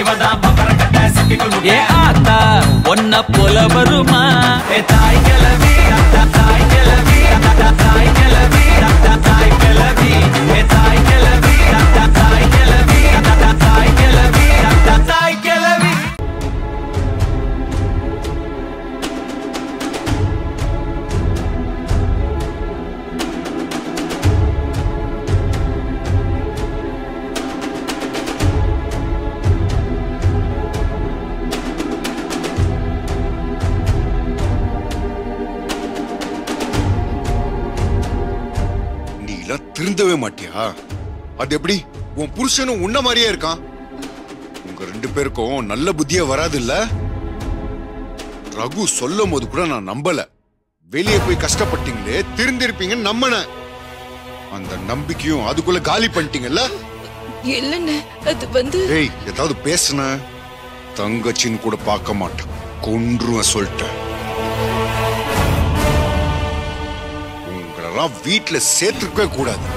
இவதான் பம்பர கட்ட சிப்பிக்குள் முட்டை ஆத்தா ஒன்ன போல வருமா தாய் கிளவி தாய் கிளவி தாய் கிளவி தாய் கிளவி தாய் கிளவி தாய் கிளவி தாய் கிளவி தாய் கிளவி. திருந்தவே மாட்டியா? அது எப்படி? உன் புருஷனும் உன்ன மாதிரியே இருக்கான். உங்க ரெண்டு பேருக்கும் நல்ல புத்தியே வராது இல்ல? ரகு சொல்லும் போது கூட நான் நம்பல. வெளியே போய் கஷ்டப்பட்டீங்களே திருந்திருப்பீங்கன்னு நம்பின. அந்த நம்பிக்கையும் அதுக்குள்ள காலி பண்ணிட்டீங்கல்ல? இல்லன்னு அது வந்து ஏய், ஏதாவது பேசுன தங்கச்சின்னு கூட பார்க்க மாட்டேன், கொன்றுவேன் சொல்லிட்டேன். வீட்டுல சேர்த்துக்க கூடாது.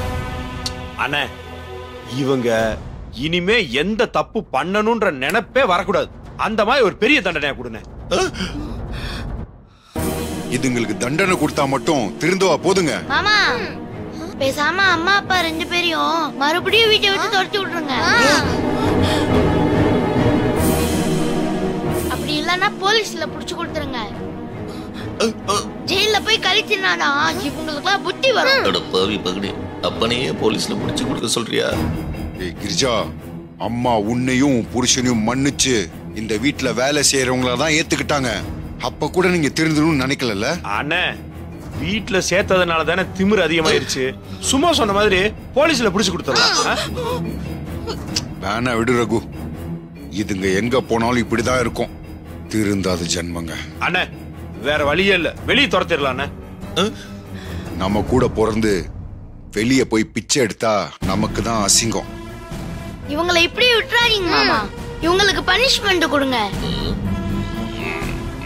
அண்ணே, இவங்க இனிமே எந்த தப்பு பண்ணணும்ன்ற நினைப்பே வரக்கூடாது. அந்த மாதிரி ஒரு பெரிய தண்டனை கொடுங்க. இதுங்களுக்கு தண்டனை கொடுத்தா மட்டும் திருந்தவா போதுங்க? மாமா, பேசாம அம்மா அப்பா ரெண்டு பேரையும் மறுபடியும் வீட்டை விட்டு துரத்தி விட்டுருங்க. அப்படி இல்லன்னா போலீஸ்ல புடிச்சு கொடுத்துருங்க. ஜெயில போய் கழிச்சினாடா இவங்களுக்குலாம் புத்தி வரும். பாவி பகடி, அப்பனையே போலீஸ்ல புடிச்சு கொடுக்க சொல்றியா? ஏய் கிரிஜா, அம்மா உன்னையும் புருஷனையும் மன்னிச்சு இந்த வீட்டுல வேலை செய்யறவங்கள தான் ஏத்துக்கிட்டாங்க. அப்ப கூட நீங்க திருந்தணும்னு நினைக்கல. அண்ணே, வீட்டுல சேர்த்ததுனால தானே திமிரு அதிகமாயிருச்சு. சும்மா சொன்ன மாதிரி போலீஸ்ல புடிச்சு கொடுத்துடலாம். வேணா விடு ரகு, இதுங்க எங்க போனாலும் இப்படிதான் இருக்கும். திருந்தாத ஜென்மங்க. அண்ணே, வேற வழியே இல்ல, வெளியே துரத்திடலாம். நம்ம கூட பிறந்து வெளியே போய் பிச்சை எடுத்தா நமக்கு தான் அசிங்கம். இவங்களை இப்படி விட்டுறாதீங்க மாமா, இவங்களுக்கு பனிஷ்மெண்ட் கொடுங்க.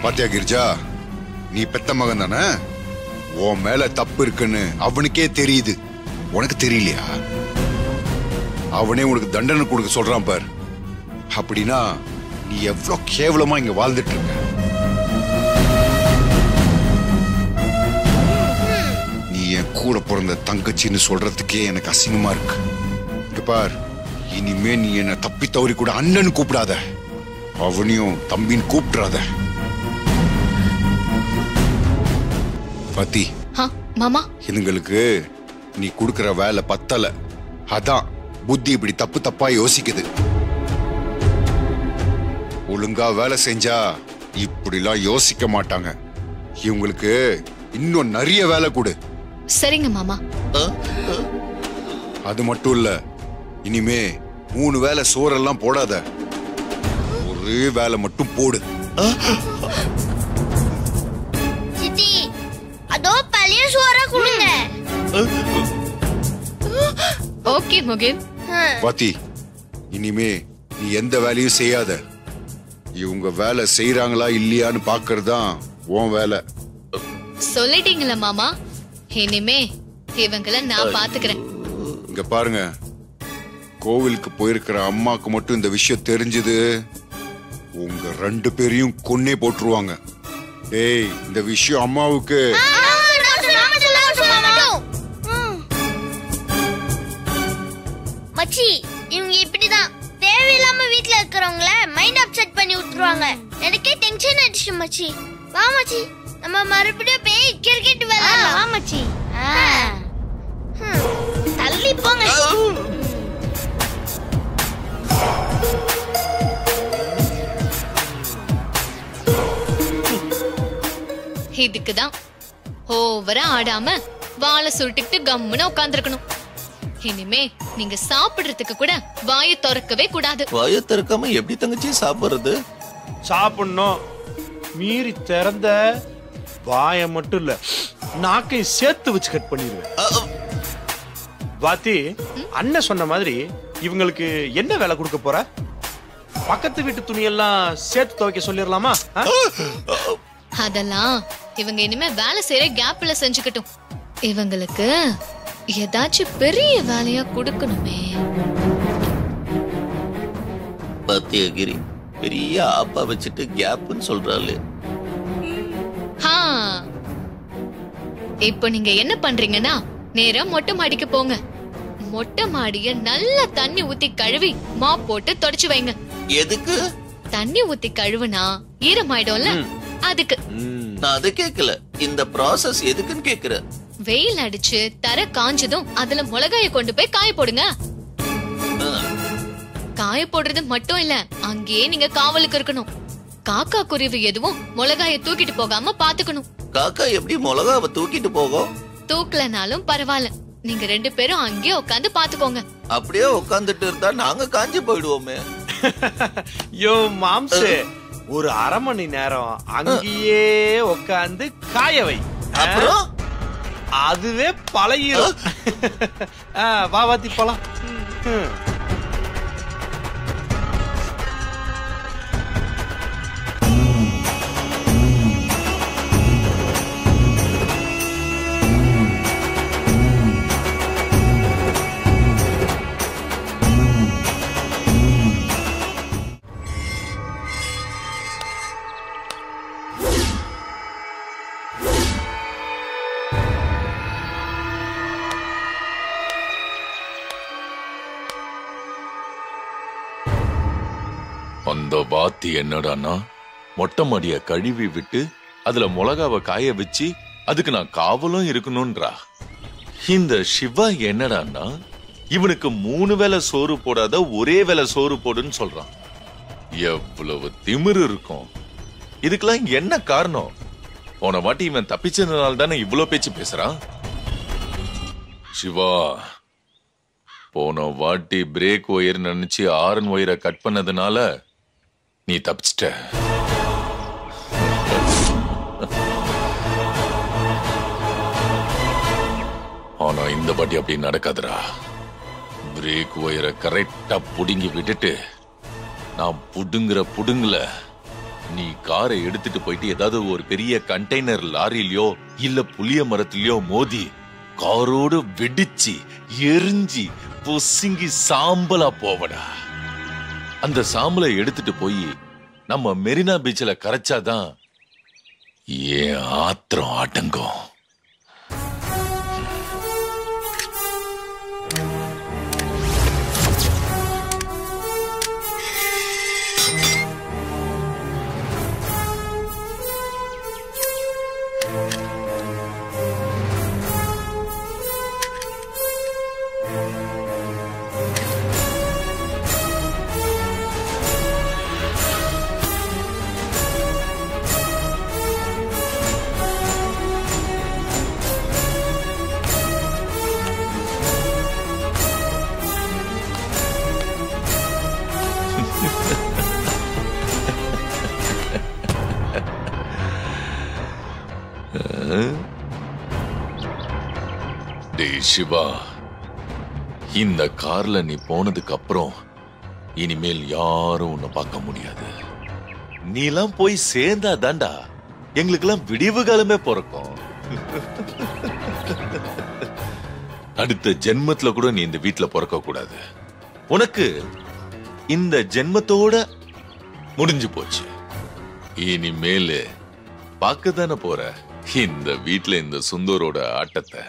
பாத்தியா கிரிஜா, நீ பெத்த மகன் தானே, உன் மேல தப்பு இருக்குன்னு அவனுக்கே தெரியுது, உனக்கு தெரியலையா? அவனே உனக்கு தண்டனை கொடுக்க சொல்றான் பார். அப்படின்னா நீ எவ்வளவு கேவலமா இங்க வாழ்ந்துட்டு இருக்க. என் கூட பிறந்த தங்கச்சின்னு சொல்றதுக்கே எனக்கு அசிங்கமா இருக்கு. இங்க பார், இனிமே நீ என்ன தப்பி தவறி கூட அண்ணன் கூப்பிடாத, அவனையும் தம்பின்னு கூப்பிடாத. பத்தி மாமா, இதுங்களுக்கு நீ குடுக்கற வேலை பத்தல, அதான் புத்தி இப்படி தப்பு தப்பா யோசிக்குது. ஒழுங்கா வேலை செஞ்சா இப்படிலாம் யோசிக்க மாட்டாங்க. இவங்களுக்கு இன்னும் நிறைய வேலை கொடு. சரிங்க மாமா. அது மட்டும் இல்ல, இனிமே 3 வேளை சோறெல்லாம் போடாத, ஒரே வேலை மட்டும் போடு. சித்தி, அதோ பழைய சோற கொடுங்க. ஓகே முகில். பாத்தி, இனிமே நீ எந்த வேலையும் செய்யாத. இவங்க வேலை செய்யறாங்களா இல்லையான்னு பாக்குறதுதான் உன் வேலை. சொல்லிட்டீங்களா மாமா? இனிமே இவங்கள நான் பாத்துக்கிறேன். இங்க பாருங்க, கோவிலுக்கு போயிருக்கிற அம்மாக்கு மட்டும் இந்த விஷயம் தெரிஞ்சது, உங்க 2 பேரையும் கொன்னே போட்டுருவாங்க. டேய், இந்த விஷயம் அம்மாவுக்கு மச்சி, இவங்க இப்படிதான் தேவையில்லாம வீட்ல இருக்கிறவங்கள மைண்ட் அப்செட் பண்ணி விட்டுருவாங்க. எனக்கே டென்ஷன் ஆயிடுச்சு மச்சி. வா மச்சி, நம்ம மறுபடியும் போய் கிரிக்கெட் விளையாடலாம். வா மச்சி. தள்ளி போங்க. இதுக்குதான் ஓவரா ஆடாம வாழை சுருட்டிட்டு கம்முன்னு உட்கார்ந்துருக்கணும். இனிமே நீங்க சாப்பிடுறதுக்கு கூட வாயை திறக்கவே கூடாது. வாயை திறக்காம எப்படி தங்கச்சி சாப்பிடுறது? சாப்பிடணும். மீறி திறந்த வாயை மட்டும் இல்ல, நாக்கை சேர்த்து வச்சு கட் பண்ணிடுவேன். வாத்தி, அண்ணன் சொன்ன மாதிரி இவங்களுக்கு என்ன வேலை கொடுக்க போற? பக்கத்து வீட்டு துணியெல்லாம் சேர்த்து துவைக்க சொல்லிடலாமா? அதெல்லாம் இவங்க இனிமே வேலை செய்யற கேப்ல செஞ்சுக்கட்டும். இவங்களுக்கு ஏதாச்சும் பெரிய வேலையா கொடுக்கணுமே. பாத்தியா கிரி, பெரிய ஆப்பா வச்சுட்டு கேப்னு சொல்றாளே. இப்போ நீங்க என்ன பண்றீங்கன்னா, நேரா மொட்டை மாடிக்கு போங்க. மொட்டை மாடிய நல்லா தண்ணி ஊத்தி கழுவி மாப் போட்டு தொடச்சு வைங்க. எதுக்கு? தண்ணி ஊத்தி கழுவுனா ஈரமாயிடும்ல, அதுக்கு. நான் அதை கேட்கல, இந்த ப்ராசஸ் எதுக்குன்னு கேக்குறேன். வெயில் அடிச்சு தர காஞ்சதும் அதுல மிளகாய கொண்டு போய் காய போடுங்க. காய போடுறது மட்டும் இல்ல, அங்கேயே நீங்க காவலுக்கு இருக்கணும். காக்கா குருவி எதுவும் மிளகாய தூக்கிட்டு போகாம பாத்துக்கணும். காக்கா எப்படி மிளகாவை தூக்கிட்டு போகும்? தூக்கலனாலும் பரவாயில்ல, நீங்க 2 பேரும் அங்கேயே உட்காந்து பாத்துக்கோங்க. அப்படியே உட்காந்துட்டு இருந்தா நாங்க காஞ்சி போயிடுவோமே. யோ மாம்சே, ஒரு அரை மணி நேரம் அங்கேயே உட்காந்து காய வை, அப்புறம் அதுவே பழகிரும். வாவாத்தி போலாம். அந்த வாத்தி என்னடானா, மொட்டை மாடிய கழுவி விட்டு அதுல மிளகாவை காய வச்சு அதுக்கு நான் காவலும் இருக்கணும்ன்றா. இந்த சிவா என்னடானா, இவனுக்கு 3 வேளை சோறு போடாத ஒரே வேளை சோறு போடுன்னு சொல்றான். எவ்வளவு திமிரு இருக்கும். இதுக்கெல்லாம் என்ன காரணம்? போன வாட்டி இவன் தப்பிச்சதுனால தானே இவ்வளவு பேச்சு பேசுறான். சிவா, போன வாட்டி பிரேக் ஒயர் நினைச்சு ஆரன் ஒயரை கட் பண்ணதுனால நீ தப்பிச்சிட்ட. ஆனா இந்த பாட்டி அப்படி நடக்காதுடா. பிரேக் ஒயரை கரெக்டா புடுங்கி விட்டுட்டு நான் புடுங்குல நீ காரை எடுத்துட்டு போயிட்டு ஏதாவது ஒரு பெரிய கண்டெய்னர் லாரிலயோ இல்ல புளிய மரத்திலயோ மோதி காரோடு வெடிச்சு எரிஞ்சி பொசுங்கி சாம்பலா போவடா. அந்த சாம்பலை எடுத்துட்டு போய் நம்ம மெரினா பீச்சில் கரைச்சாதான் ஏன் ஆத்திரம் அடங்கும். சிவா, இந்த கார்ல நீ போனதுக்கு அப்புறம் இனிமேல் யாரும் உன்னை பார்க்க முடியாது. நீ எல்லாம் போய் சேர்ந்தா தாண்டா எங்களுக்கு எல்லாம் விடிவு காலமே பிறக்கும். அடுத்த ஜென்மத்துல கூட நீ இந்த வீட்டுல பிறக்க கூடாது. உனக்கு இந்த ஜென்மத்தோட முடிஞ்சு போச்சு. இனிமேல் பார்க்க தானே போற இந்த வீட்டுல இந்த சுந்தரோட ஆட்டத்தை.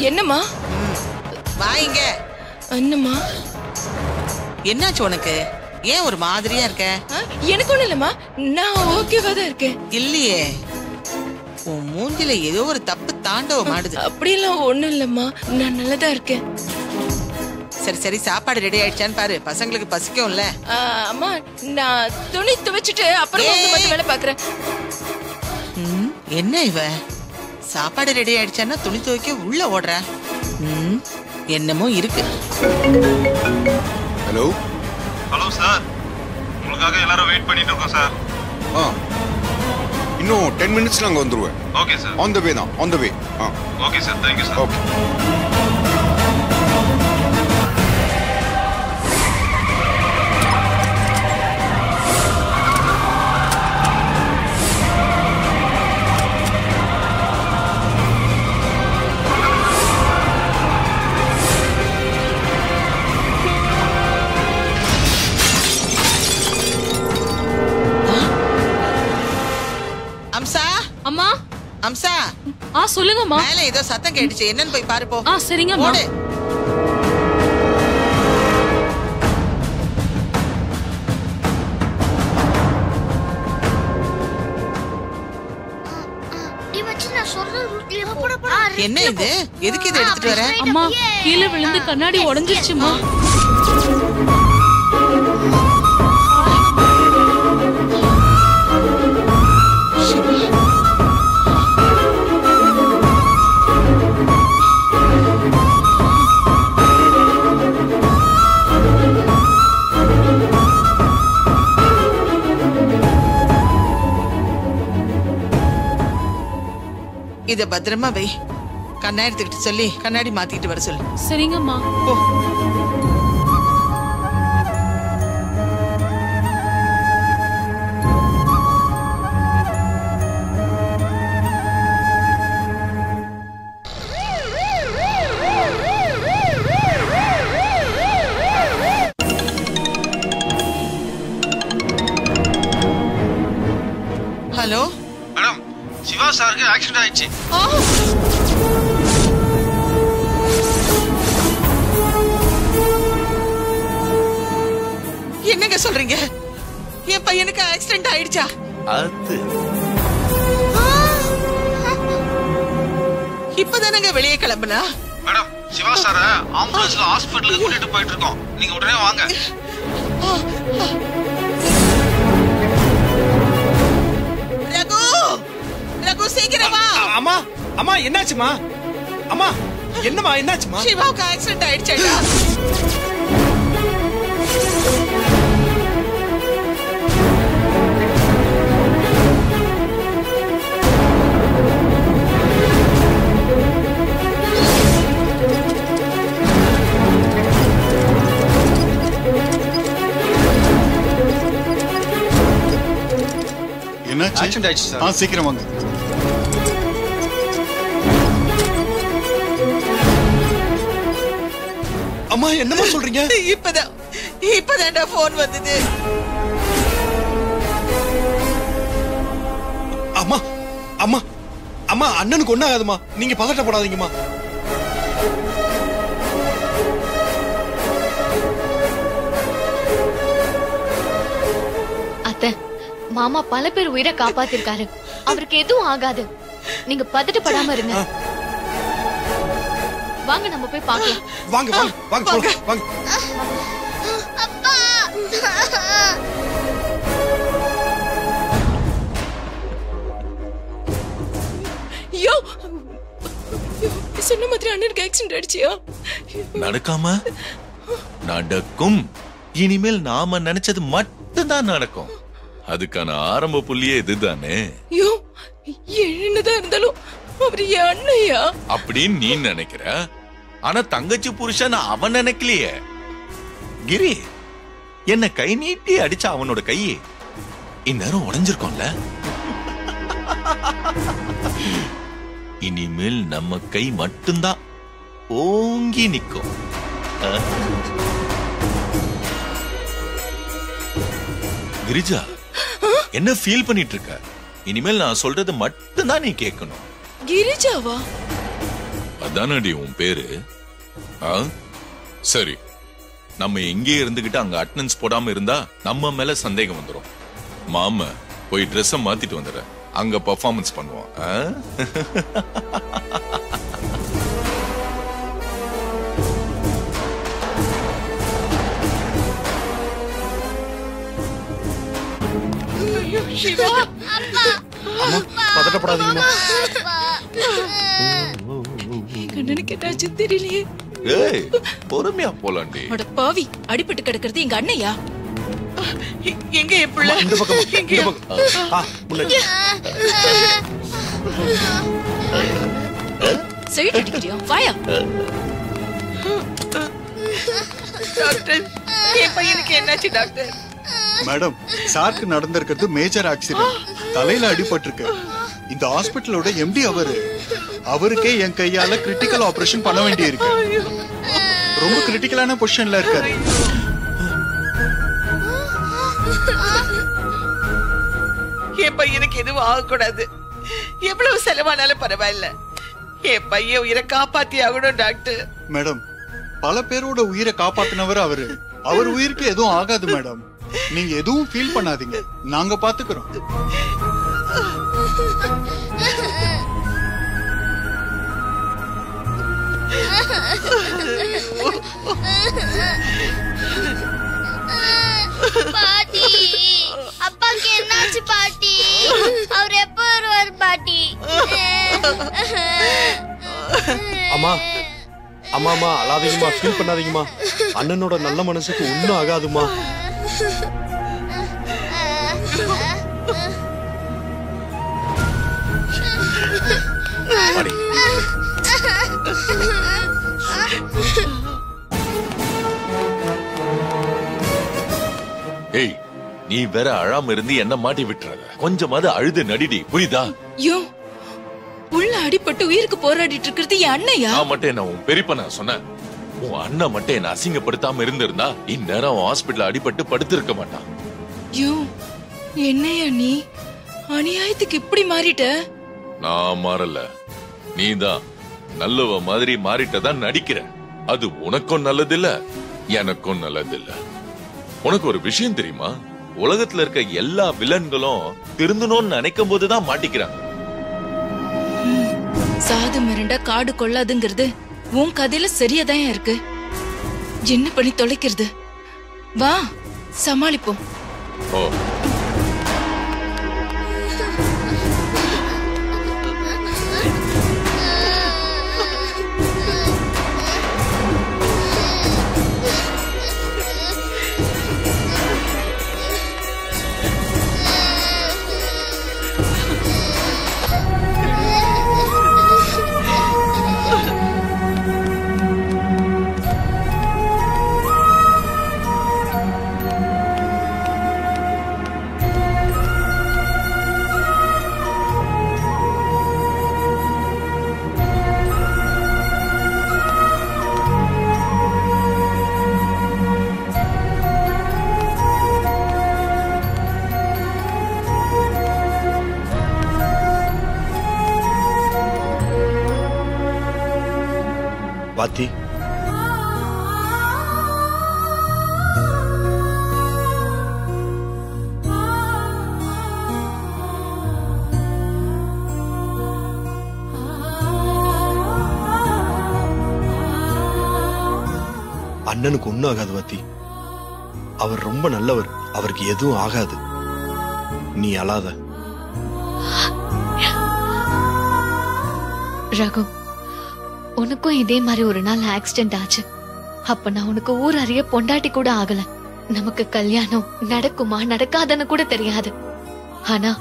என்னம்மா? வாங்க. என்னம்மா? என்னாச்சு உனக்கு? ஏன் ஒரு மாதிரியா இருக்க? எனக்கு ஒண்ணு இல்லம்மா, நான் ஓகேவா தான் இருக்கேன். இல்லையே, உன் மூஞ்சில ஏதோ ஒரு தப்பு தாண்டவம் ஆடுது. அப்படியெல்லாம் ஒண்ணும் இல்லம்மா, நான் நல்லதா இருக்கேன். சரி சரி, சாப்பாடு ரெடி ஆயிடுச்சான்னு பாரு, பசங்களுக்கு பசிக்கும்ல. அம்மா, நான் துணி துவைச்சிட்டு அப்புறம் வேலை பாக்குறேன். என்ன இவ சாப்பாடு ரெடி ஆயிடுச்சான்னா துணி துவைக்க உள்ள ஓடுற. என்னமோ இருக்கு. ஹலோ ஹலோ சார், உங்களுக்காக எல்லாரும் வெயிட் பண்ணிட்டு இருக்கோம் சார். இன்னும் 10 மினிட்ஸ்ல அங்க வந்துருவேன். Okay sir. On the way தான், on the way. Okay sir, thank you sir. Okay. Amsa, அம்மா. அம்சா. சொல்லுங்கம்மா. மேல ஏதோ சத்தம் கேட்டுச்சு, என்னன்னு போய் பாரு போ. சரிங்கம்மா. ஓடு. என்ன இது? எதுக்கு இதை எடுத்துட்டு வர? அம்மா, கீழே விழுந்து கண்ணாடி உடைஞ்சிருச்சுமா. இத பத்திரமா வை. கண்ணாடி எடுத்துக்கிட்டு சொல்லி கண்ணாடி மாத்திட்டு வர சொல்லு. சரிங்கம்மா. போ. ஹலோ மேடம், சிவா சாருக்கு ஆக்சிடென்ட் ஆயிடுச்சு. என்னங்க சொல்றீங்க? என் பையனுக்கு ஆக்சிடென்ட் ஆயிடுச்சா? அது இப்பதானங்க வெளியே கிளம்புனா? மேடம், சிவா சார ஆம்புலன்ஸ்ல ஹாஸ்பிடலுக்கு கூட்டிட்டு போயிட்டு இருக்கோம். நீங்க உடனே வாங்க. ரகு, ரகு சீக்கிரம் வா. அம்மா, அம்மா என்னாச்சுமா? அம்மா என்னம்மா என்னாச்சுமா? சிவாவுக்கு ஆக்சிடென்ட் ஆயிடுச்சேடா. என்னாச்சு? ஆக்சிடென்ட் ஆயிடுச்சு சார். சீக்கிரம் வாங்க. அம்மா என்னமா சொல்றீங்க? இப்பதான்டா போன் வந்தது. அம்மா, அம்மா, அம்மா அண்ணனுக்கு ஒண்ணு ஆகாதுமா, நீங்க பதட்டப்படாதீங்கம்மா. அத்தை, மாமா பல பேர் உயிரை காப்பாத்திருக்காரு. அவருக்கு எதுவும் ஆகாது. நீங்க பதட்டப்படாம இருங்க. வாங்க நம்ம போய் பார்க்கலாம். வாங்க வாங்க வாங்க போலாம், வாங்க. அப்பா. யோ, சொன்ன மாதிரி அண்ணனுக்கு ஆக்சிடென்ட் ஆயிடுச்சியா? நடக்காம நடக்கும். இனிமேல் நாம நினைச்சது மட்டும்தான் நடக்கும். அதுக்கான ஆரம்ப புள்ளியே இதுதானே. யோ, என்னதான் இருந்தாலும் அவரு என் அண்ணையா அப்படின்னு நீ நினைக்கிற. ஆனா தங்கச்சி புருஷன் அவன் நினைக்கலையே. கிரி, என்ன கை நீட்டி அடிச்ச அவனோட கை இந்நேரம் உடைஞ்சிருக்கோம்ல. இனிமேல் நம்ம கை மட்டும்தான் ஓங்கி நிக்கும். கிரிஜா, என்ன ஃபீல் பண்ணிட்டு இருக்க? இனிமேல் நான் சொல்றது மட்டும்தான் நீ கேட்கணும். கிரிஜாவா? அதானடி உன் பேரு? சரி, நம்ம எங்கே இருந்துகிட்டு அங்க அட்டெண்டன்ஸ் போடாம இருந்தா நம்ம மேல சந்தேகம் வந்துரும். மாமா போய் ட்ரெஸ் மாத்திட்டு வந்துடுற, அங்க பெர்ஃபார்மன்ஸ் பண்ணுவோம். அம்மா பதட்டப்படாதீங்கம்மா. கண்ணனுக்கு என்னாச்சு தெரியலையே. ஏய் பொறுமையா போலாண்டி. அட பாவி, அடிபட்டு கிடக்கிறது எங்க அண்ணையா? எங்க என் பிள்ளை? இந்த பக்கம் இந்த பக்கம். முன்னாடி சைட் அடிக்கிறியா? வாயா. டாக்டர், என் பையனுக்கு என்னாச்சு டாக்டர்? மேடம், சாருக்கு நடந்திருக்கிறது மேஜர் ஆக்சிடென்ட். தலையில அடிபட்டிருக்கு. இந்த ஹாஸ்பிட்டலோட எம்டி அவருக்கே என் கையால கிரிட்டிக்கல் ஆபரேஷன் பண்ண வேண்டி இருக்கு. ரொம்ப கிரிட்டிக்கலான பொசிஷன்ல இருக்காரு. என் பையனுக்கு எதுவும் ஆகக்கூடாது. எவ்வளவு செலவானாலும் பரவாயில்ல. என் பையன் உயிரை காப்பாத்தி ஆகணும் டாக்டர். மேடம், பல பேரோட உயிரை காப்பாத்தினவர் அவரு. அவர் உயிருக்கு எதுவும் ஆகாது மேடம். நீங்க எதுவும் ஃபீல் பண்ணாதீங்க, நாங்க பாத்துக்கிறோம். பாட்டி, அப்பாக்கு என்னாச்சு பாட்டி? அவர் எப்ப வருவார் பாட்டி? அம்மா அம்மா அழாதீங்கம்மா, ஃபீல் பண்ணாதீங்கம்மா. அண்ணனோட நல்ல மனசுக்கு ஒண்ணும் ஆகாதுமா. ஏய், நீ வேற அழாம இருந்து என்ன மாட்டி விட்டுறாத. கொஞ்சமாவது அழுது நடிடி, புரியுதா? யோ, உள்ள அடிபட்டு உயிருக்கு போராடிட்டு இருக்கிறது என் அண்ணையா? நான் மட்டும் என்ன உன் பெரியப்பா சொன்னேன். உன் அண்ணன் மட்டும் என்ன அசிங்கப்படுத்தாம இருந்திருந்தா இந்நேரம் ஹாஸ்பிட்டல் அடிபட்டு படுத்திருக்க மாட்டான். யோ, என்னையா நீ அநியாயத்துக்கு இப்படி மாறிட்ட? நான் மாறல, நீதான் நல்லவ மாதிரி மாறிட்டதான் நடிக்கிற. அது உனக்கும் நல்லதில்ல, எனக்கும் நல்லதில்ல. உனக்கு ஒரு விஷயம் தெரியுமா? உலகத்துல இருக்க எல்லா வில்லன்களும் திருந்தணும்னு நினைக்கும் போதுதான் மாட்டிக்கிறாங்க. சாது மிரண்டா காடு கொள்ளாதுங்கிறது உன் கதையில சரியாதான் இருக்கு. என்ன பண்ணி தொலைக்கிறது? வா சமாளிப்போம். ஓ, பாத்தி, அண்ணனுக்கு ஒண்ணும் ஆகாது பாத்தி. அவர் ரொம்ப நல்லவர், அவருக்கு எதுவும் ஆகாது. நீ அழாத. ரகு, உனக்கும் இதே மாதிரி ஒரு நாள் ஆக்சிடென்ட் ஆச்சு. அப்ப நான் உனக்கு ஊர் அறிய பொண்டாட்டி கூட ஆகல. நமக்கு கல்யாணம் நடக்குமா நடக்காதன்னு கூட தெரியாது. ஆனா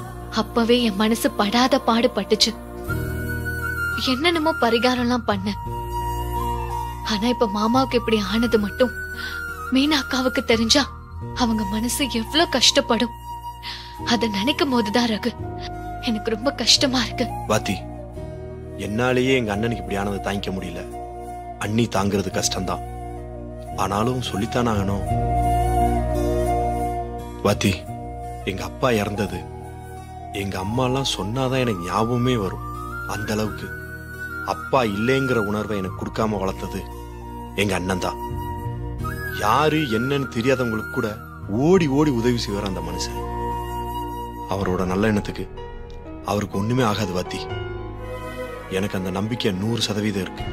அப்பவே என் மனசு படாத பாடு பட்டுச்சு. என்னென்னமோ பரிகாரம்லாம் பண்ண. ஆனா இப்ப மாமாவுக்கு இப்படி ஆனது மட்டும் மீனா அக்காவுக்கு தெரிஞ்சா அவங்க மனசு எவ்வளவு கஷ்டப்படும். அத நினைக்கும் போதுதான் ரகு எனக்கு ரொம்ப கஷ்டமா இருக்கு. பாத்தி, என்னாலேயே எங்க அண்ணனுக்கு இப்படி ஆனதை தாங்கிக்க முடியல. அண்ணி தாங்கிறது கஷ்டம்தான், ஆனாலும் சொல்லித்தான் ஆகணும். பாத்தி, எங்க அப்பா இறந்தது எங்க அம்மா எல்லாம் சொன்னாதான் எனக்கு ஞாபகமே வரும். அந்த அளவுக்கு அப்பா இல்லைங்கிற உணர்வை எனக்கு கொடுக்காம வளர்த்தது எங்க அண்ணன் தான். யாரு என்னன்னு தெரியாதவங்களுக்கு கூட ஓடி ஓடி உதவி செய்வார் அந்த மனுஷன். அவரோட நல்ல எண்ணத்துக்கு அவருக்கு ஒண்ணுமே ஆகாது பாத்தி. எனக்கு அந்த நம்பிக்கை 100% இருக்கு.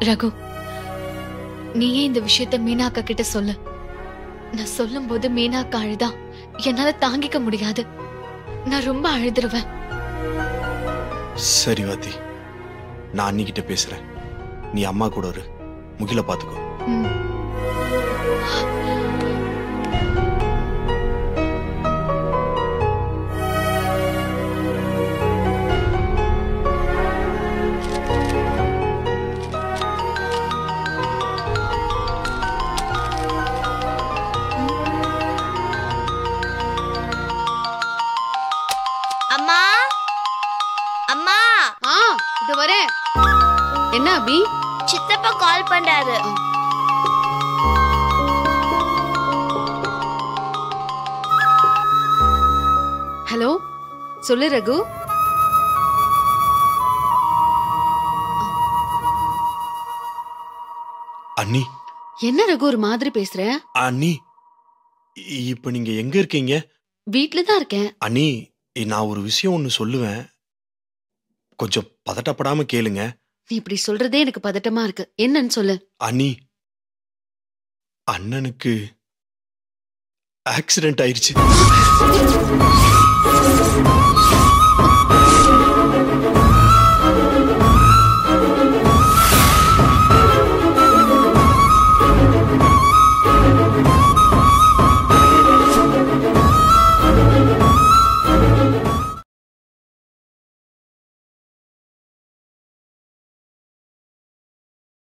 ரகு, நீயே இந்த விஷயத்த மீனாக்கா கிட்ட சொல்லு. நான் சொல்லும் போது மீனாக்கா அழுதா என்னால தாங்கிக்க முடியாது. நான் ரொம்ப அழுதுருவேன். சரி வாத்தி, நான் அண்ணிக்கிட்ட பேசுறேன். நீ அம்மா கூட ஒரு முகில பாத்துக்கோ. அம்மா அம்மா இது வரேன். என்ன அபி? சித்தப்பா கால் பண்றாரு. ஹலோ, சொல்லு ரகு. அண்ணி. என்ன ரகு ஒரு மாதிரி பேசுற? அண்ணி, இப்ப நீங்க எங்க இருக்கீங்க? வீட்ல தான் இருக்கேன். அண்ணி, நான் ஒரு விஷயம் ஒண்ணு சொல்லுவேன், கொஞ்சம் பதட்டப்படாம கேளுங்க. நீ இப்படி சொல்றதே எனக்கு பதட்டமா இருக்கு. என்னன்னு சொல்லு. அண்ணி, அண்ணனுக்கு ஆக்சிடென்ட் ஆயிடுச்சு.